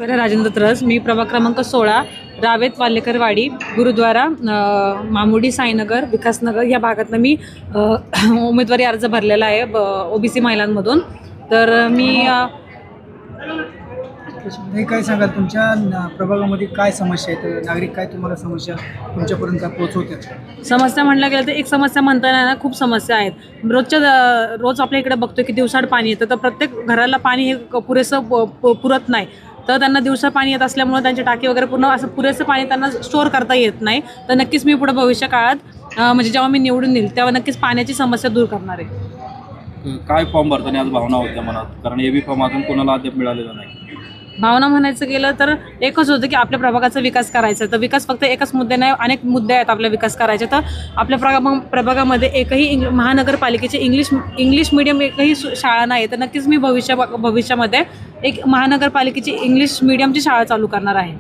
राजेंद्र त्रस. मी प्रभाग क्रमांक 16 रावेत वाल्लेकरवाडी गुरुद्वारा मामुडी साईनगर विकासनगर या भागातनं मी उमेदवारी अर्ज भरलेला आहे ओबीसी महिलांमधून. तर मी काय सांगाल तुमच्या प्रभागामध्ये काय समस्या आहेत, नागरिक काय तुम्हाला समस्या तुमच्यापर्यंत पोहोचवतात? समस्या म्हटलं गेलं तर एक समस्या म्हणता येणार ना, खूप समस्या आहेत. रोज आपल्या इकडे बघतो की दिवसाआड पाणी येतं, तर प्रत्येक घराला पाणी हे पुरेसं पुरत नाही. तर त्यांना दिवसा पाणी येत असल्यामुळे त्यांचे टाकी वगैरे पूर्ण असं पुरेसं पाणी त्यांना स्टोअर करता येत नाही. तर नक्कीच मी पुढे भविष्य काळात म्हणजे जेव्हा मी निवडून येईल तेव्हा नक्कीच पाण्याची समस्या दूर करणार आहे. काय फॉर्म भरताना आज भावना होत्या मनात, कारण एबी फॉर्म अजून कोणाला अद्याप मिळालेला नाही? भावना म्हणायचं गेलं तर एकच होतं की आपल्या प्रभागाचा विकास करायचा. तर विकास फक्त एकच मुद्दे नाही, अनेक मुद्दे आहेत आपला विकास करायचे. तर आपल्या प्रभागामध्ये एकही महानगरपालिकेचे इंग्लिश मीडियम एकही शाळा नाही. तर नक्कीच मी भविष्यामध्ये एक महानगरपालिकेची इंग्लिश मीडियमची शाळा चालू करणार आहे.